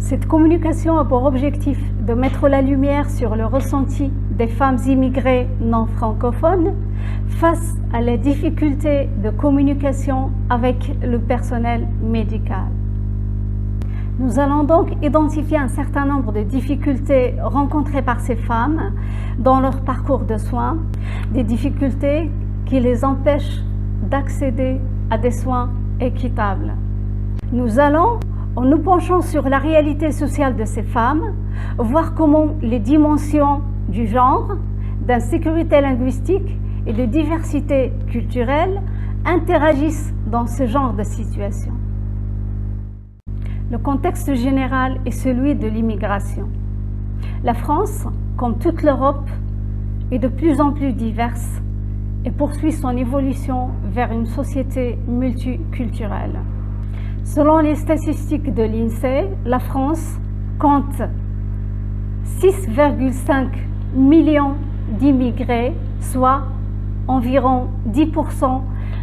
Cette communication a pour objectif de mettre la lumière sur le ressenti des femmes immigrées non francophones face à les difficultés de communication avec le personnel médical. Nous allons donc identifier un certain nombre de difficultés rencontrées par ces femmes dans leur parcours de soins, des difficultés qui les empêchent d'accéder à des soins équitables. Nous allons, en nous penchant sur la réalité sociale de ces femmes, voir comment les dimensions du genre, d'insécurité linguistique et de diversité culturelle interagissent dans ce genre de situation. Le contexte général est celui de l'immigration. La France, comme toute l'Europe, est de plus en plus diverse et poursuit son évolution vers une société multiculturelle. Selon les statistiques de l'INSEE, la France compte 6,5 millions d'immigrés, soit environ 10%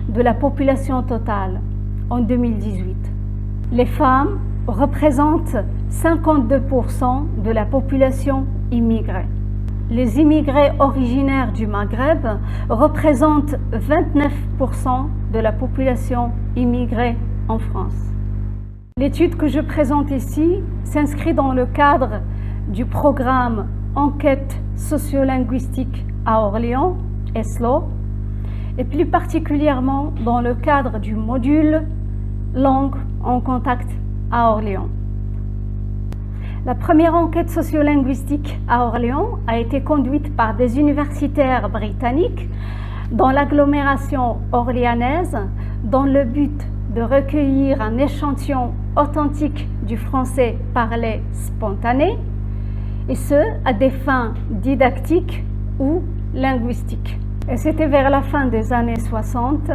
de la population totale en 2018. Les femmes représentent 52% de la population immigrée. Les immigrés originaires du Maghreb représentent 29% de la population immigrée en France. L'étude que je présente ici s'inscrit dans le cadre du programme Enquête sociolinguistique à Orléans, ESLO, et plus particulièrement dans le cadre du module Langue en contact à Orléans. La première enquête sociolinguistique à Orléans a été conduite par des universitaires britanniques dans l'agglomération orléanaise dans le but de recueillir un échantillon authentique du français parlé spontané, et ce, à des fins didactiques ou linguistiques. Et c'était vers la fin des années 60,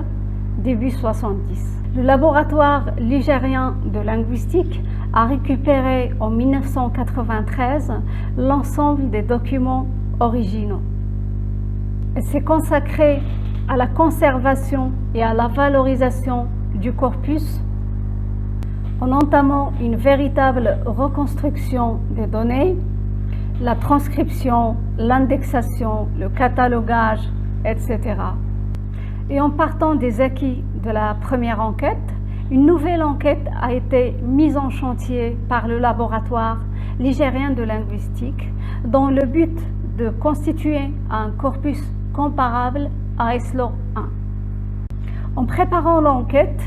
début 70. Le laboratoire ligérien de linguistique a récupéré en 1993 l'ensemble des documents originaux. Et s'est consacré à la conservation et à la valorisation du corpus en entamant une véritable reconstruction des données, la transcription, l'indexation, le catalogage, etc. Et en partant des acquis de la première enquête, une nouvelle enquête a été mise en chantier par le laboratoire ligérien de linguistique dans le but de constituer un corpus comparable à ESLO 1. En préparant l'enquête,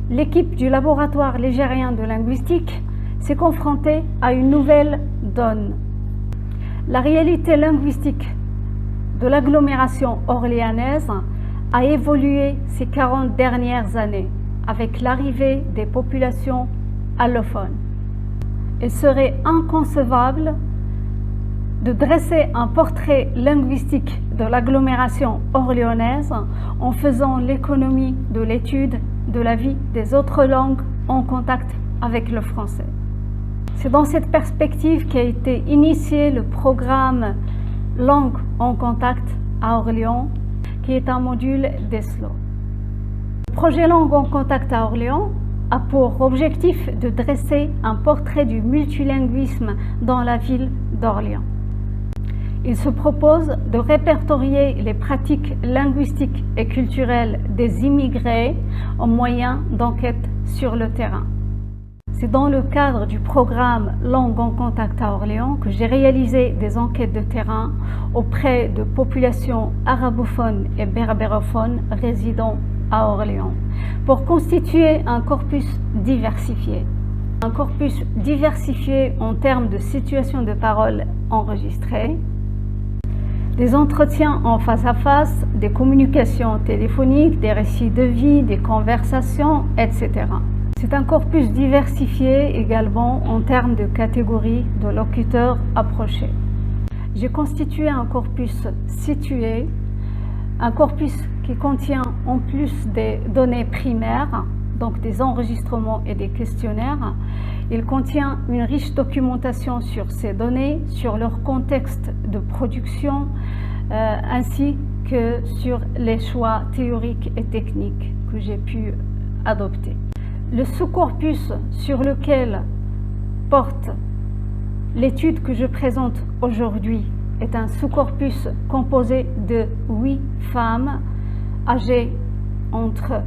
l'équipe du laboratoire ligérien de linguistique s'est confrontée à une nouvelle donne. La réalité linguistique de l'agglomération orléanaise a évolué ces 40 dernières années avec l'arrivée des populations allophones. Il serait inconcevable de dresser un portrait linguistique de l'agglomération orléanaise en faisant l'économie de l'étude de la vie des autres langues en contact avec le français. C'est dans cette perspective qu'a été initié le programme Langue en contact à Orléans, qui est un module d'ESLO. Le projet Langue en contact à Orléans a pour objectif de dresser un portrait du multilinguisme dans la ville d'Orléans. Il se propose de répertorier les pratiques linguistiques et culturelles des immigrés en moyen d'enquête sur le terrain. C'est dans le cadre du programme Langue en contact à Orléans que j'ai réalisé des enquêtes de terrain auprès de populations arabophones et berbérophones résidant à Orléans pour constituer un corpus diversifié. Un corpus diversifié en termes de situation de parole enregistrée, des entretiens en face à face, des communications téléphoniques, des récits de vie, des conversations, etc. C'est un corpus diversifié également en termes de catégories de locuteurs approchés. J'ai constitué un corpus situé, un corpus qui contient en plus des données primaires, donc des enregistrements et des questionnaires. Il contient une riche documentation sur ces données, sur leur contexte de production, ainsi que sur les choix théoriques et techniques que j'ai pu adopter. Le sous-corpus sur lequel porte l'étude que je présente aujourd'hui est un sous-corpus composé de 8 femmes âgées entre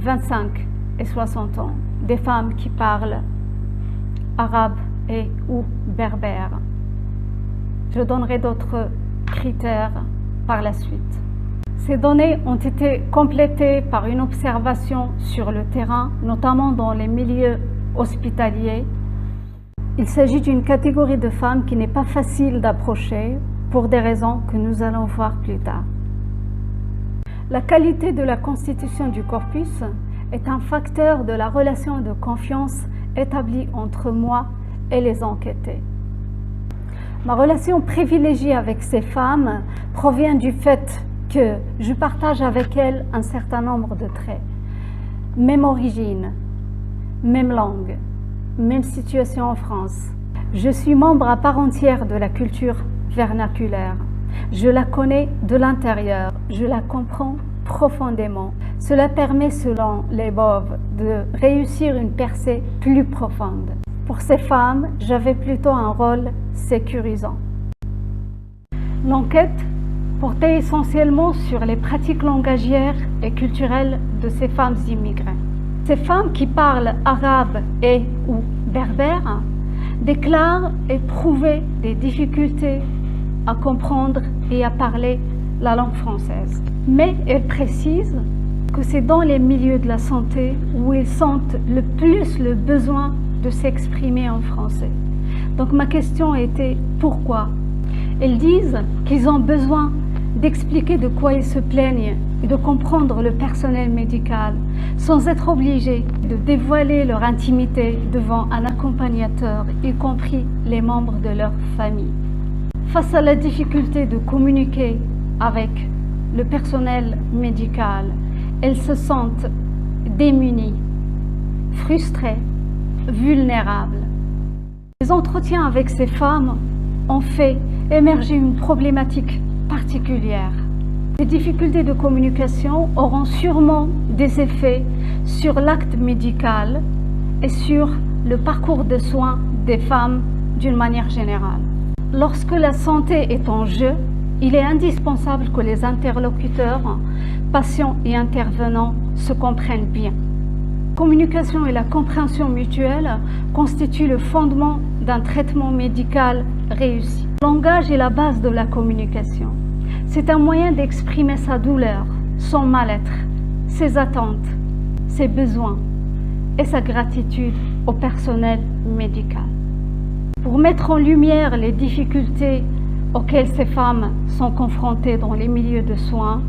25 et 60 ans, des femmes qui parlent arabe et ou berbère. Je donnerai d'autres critères par la suite. Ces données ont été complétées par une observation sur le terrain, notamment dans les milieux hospitaliers. Il s'agit d'une catégorie de femmes qui n'est pas facile d'approcher pour des raisons que nous allons voir plus tard. La qualité de la constitution du corpus est un facteur de la relation de confiance établie entre moi et les enquêtés. Ma relation privilégiée avec ces femmes provient du fait que je partage avec elles un certain nombre de traits. Même origine, même langue, même situation en France. Je suis membre à part entière de la culture vernaculaire. Je la connais de l'intérieur, je la comprends profondément. Cela permet, selon les Bove, de réussir une percée plus profonde. Pour ces femmes, j'avais plutôt un rôle sécurisant. L'enquête portait essentiellement sur les pratiques langagières et culturelles de ces femmes immigrées. Ces femmes qui parlent arabe et ou berbère déclarent éprouver des difficultés à comprendre et à parler la langue française. Mais elles précisent que c'est dans les milieux de la santé où ils sentent le plus le besoin de s'exprimer en français. Donc ma question était pourquoi? Elles disent qu'ils ont besoin d'expliquer de quoi ils se plaignent et de comprendre le personnel médical sans être obligés de dévoiler leur intimité devant un accompagnateur, y compris les membres de leur famille. Face à la difficulté de communiquer avec le personnel médical, elles se sentent démunies, frustrées, vulnérables. Les entretiens avec ces femmes ont fait émerger une problématique particulière. Les difficultés de communication auront sûrement des effets sur l'acte médical et sur le parcours de soins des femmes d'une manière générale. Lorsque la santé est en jeu, il est indispensable que les interlocuteurs, patients et intervenants se comprennent bien. La communication et la compréhension mutuelle constituent le fondement d'un traitement médical réussi. Le langage est la base de la communication. C'est un moyen d'exprimer sa douleur, son mal-être, ses attentes, ses besoins et sa gratitude au personnel médical. Pour mettre en lumière les difficultés auxquelles ces femmes sont confrontées dans les milieux de soins,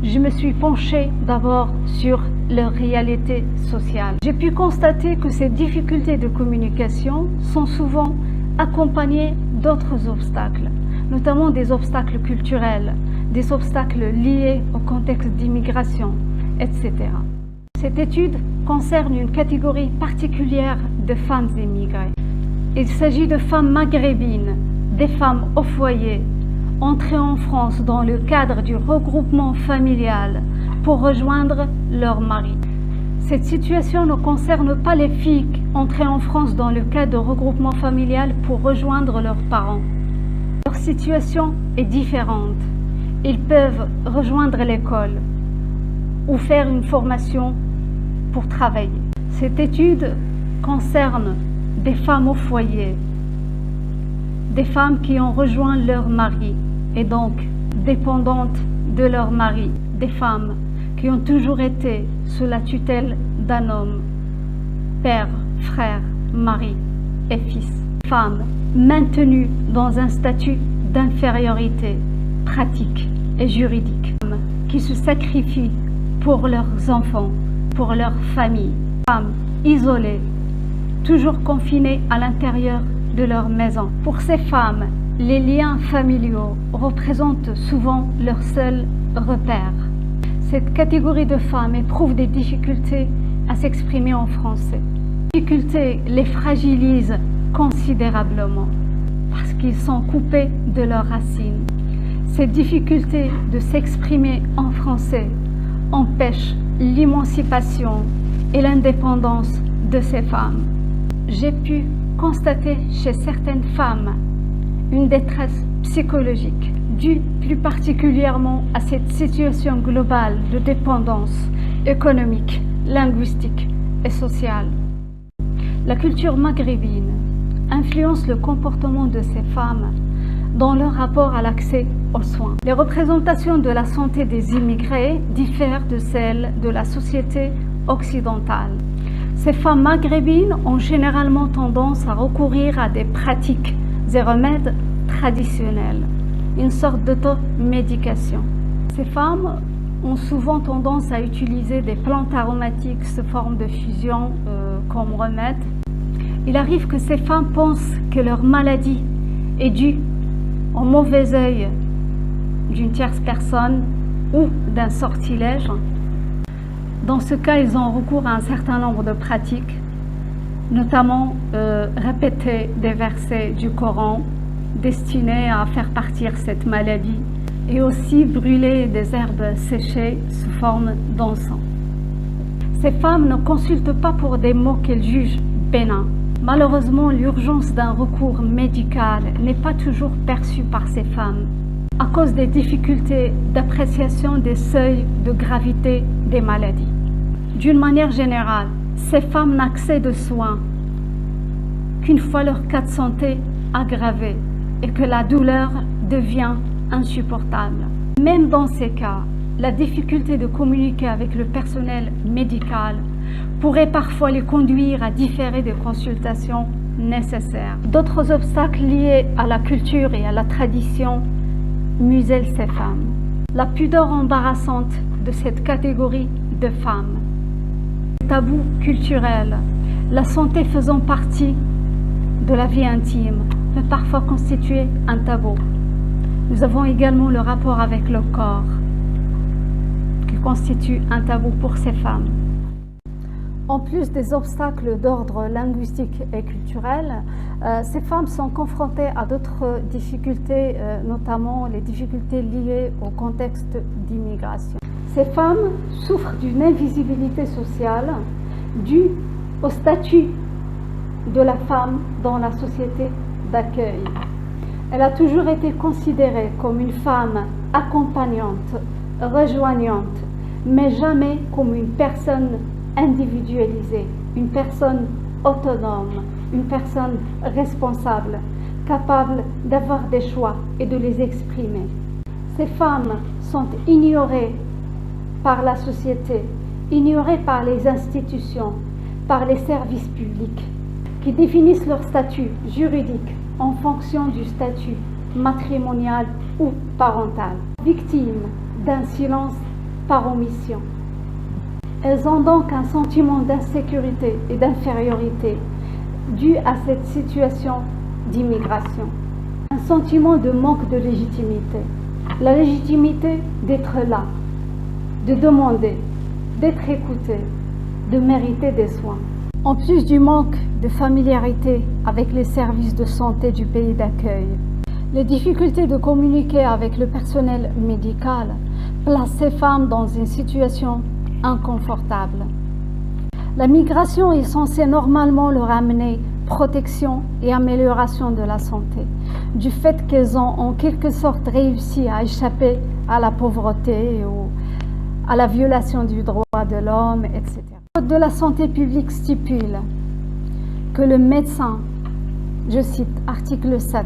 je me suis penchée d'abord sur leur réalité sociale. J'ai pu constater que ces difficultés de communication sont souvent accompagnées d'autres obstacles, notamment des obstacles culturels, des obstacles liés au contexte d'immigration, etc. Cette étude concerne une catégorie particulière de femmes immigrées. Il s'agit de femmes maghrébines, des femmes au foyer, entrées en France dans le cadre du regroupement familial pour rejoindre leur mari. Cette situation ne concerne pas les filles entrées en France dans le cadre de regroupement familial pour rejoindre leurs parents. Leur situation est différente. Ils peuvent rejoindre l'école ou faire une formation pour travailler. Cette étude concerne des femmes au foyer, des femmes qui ont rejoint leur mari et donc dépendantes de leur mari, des femmes qui ont toujours été sous la tutelle d'un homme, père, frère, mari et fils. Femmes maintenues dans un statut d'infériorité pratique et juridique, femmes qui se sacrifient pour leurs enfants, pour leur famille, femmes isolées, toujours confinées à l'intérieur de leur maison. Pour ces femmes, les liens familiaux représentent souvent leur seul repère. Cette catégorie de femmes éprouve des difficultés à s'exprimer en français. Ces difficultés les fragilisent considérablement parce qu'ils sont coupés de leurs racines. Ces difficultés de s'exprimer en français empêchent l'émancipation et l'indépendance de ces femmes. J'ai pu constaté chez certaines femmes une détresse psychologique due plus particulièrement à cette situation globale de dépendance économique, linguistique et sociale. La culture maghrébine influence le comportement de ces femmes dans leur rapport à l'accès aux soins. Les représentations de la santé des immigrés diffèrent de celles de la société occidentale. Ces femmes maghrébines ont généralement tendance à recourir à des pratiques et remèdes traditionnels, une sorte d'automédication. Ces femmes ont souvent tendance à utiliser des plantes aromatiques sous forme de fusion comme remède. Il arrive que ces femmes pensent que leur maladie est due au mauvais œil d'une tierce personne ou d'un sortilège. Dans ce cas, ils ont recours à un certain nombre de pratiques, notamment répéter des versets du Coran destinés à faire partir cette maladie et aussi brûler des herbes séchées sous forme d'encens. Ces femmes ne consultent pas pour des maux qu'elles jugent bénins. Malheureusement, l'urgence d'un recours médical n'est pas toujours perçue par ces femmes à cause des difficultés d'appréciation des seuils de gravité des maladies. D'une manière générale, ces femmes n'accèdent aux soins qu'une fois leur cas de santé aggravé et que la douleur devient insupportable. Même dans ces cas, la difficulté de communiquer avec le personnel médical pourrait parfois les conduire à différer des consultations nécessaires. D'autres obstacles liés à la culture et à la tradition musellent ces femmes. La pudeur embarrassante de cette catégorie de femmes. Tabou culturel, la santé faisant partie de la vie intime peut parfois constituer un tabou. Nous avons également le rapport avec le corps qui constitue un tabou pour ces femmes. En plus des obstacles d'ordre linguistique et culturel, ces femmes sont confrontées à d'autres difficultés, notamment les difficultés liées au contexte d'immigration. Ces femmes souffrent d'une invisibilité sociale due au statut de la femme dans la société d'accueil. Elle a toujours été considérée comme une femme accompagnante, rejoignante, mais jamais comme une personne individualisée, une personne autonome, une personne responsable, capable d'avoir des choix et de les exprimer. Ces femmes sont ignorées par la société, ignorées par les institutions, par les services publics, qui définissent leur statut juridique en fonction du statut matrimonial ou parental, victimes d'un silence par omission. Elles ont donc un sentiment d'insécurité et d'infériorité dû à cette situation d'immigration. Un sentiment de manque de légitimité. La légitimité d'être là, de demander, d'être écouté, de mériter des soins. En plus du manque de familiarité avec les services de santé du pays d'accueil, les difficultés de communiquer avec le personnel médical placent ces femmes dans une situation inconfortable. La migration est censée normalement leur amener protection et amélioration de la santé, du fait qu'elles ont en quelque sorte réussi à échapper à la pauvreté ou à la violation du droit de l'homme, etc. Le Code de la santé publique stipule que le médecin, je cite article 7,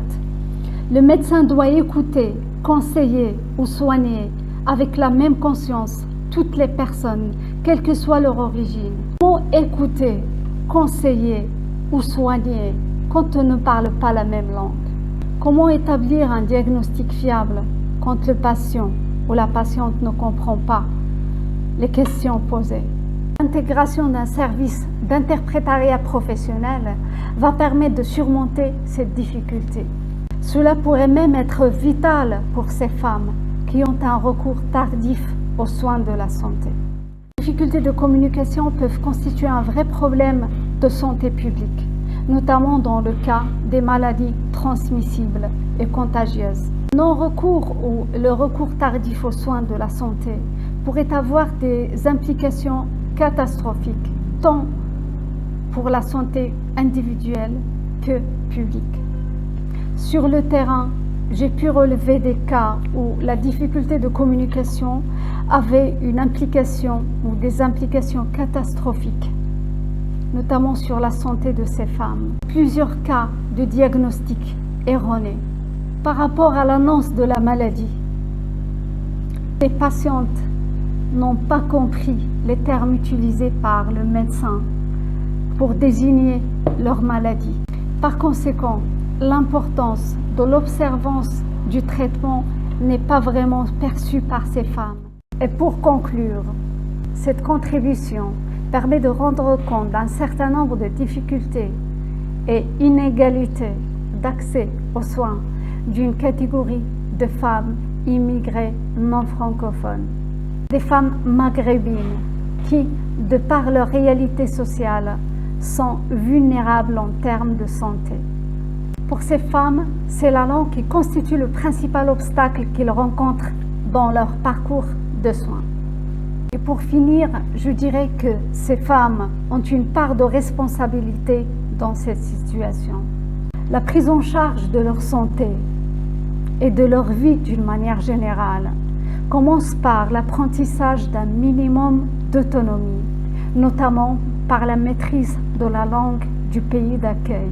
le médecin doit écouter, conseiller ou soigner avec la même conscience toutes les personnes, quelle que soit leur origine. Comment écouter, conseiller ou soigner quand on ne parle pas la même langue? Comment établir un diagnostic fiable quand le patient ou la patiente ne comprend pas les questions posées? L'intégration d'un service d'interprétariat professionnel va permettre de surmonter cette difficulté. Cela pourrait même être vital pour ces femmes qui ont un recours tardif aux soins de la santé. Les difficultés de communication peuvent constituer un vrai problème de santé publique, notamment dans le cas des maladies transmissibles et contagieuses. Le non-recours ou le recours tardif aux soins de la santé pourrait avoir des implications catastrophiques, tant pour la santé individuelle que publique. Sur le terrain, j'ai pu relever des cas où la difficulté de communication avait une implication ou des implications catastrophiques, notamment sur la santé de ces femmes. Plusieurs cas de diagnostic erroné par rapport à l'annonce de la maladie. Les patientes n'ont pas compris les termes utilisés par le médecin pour désigner leur maladie. Par conséquent, l'importance de l'observance du traitement n'est pas vraiment perçue par ces femmes. Et pour conclure, cette contribution permet de rendre compte d'un certain nombre de difficultés et inégalités d'accès aux soins d'une catégorie de femmes immigrées non francophones, des femmes maghrébines qui, de par leur réalité sociale, sont vulnérables en termes de santé. Pour ces femmes, c'est la langue qui constitue le principal obstacle qu'ils rencontrent dans leur parcours de soins. Et pour finir, je dirais que ces femmes ont une part de responsabilité dans cette situation. La prise en charge de leur santé et de leur vie d'une manière générale commence par l'apprentissage d'un minimum d'autonomie, notamment par la maîtrise de la langue du pays d'accueil.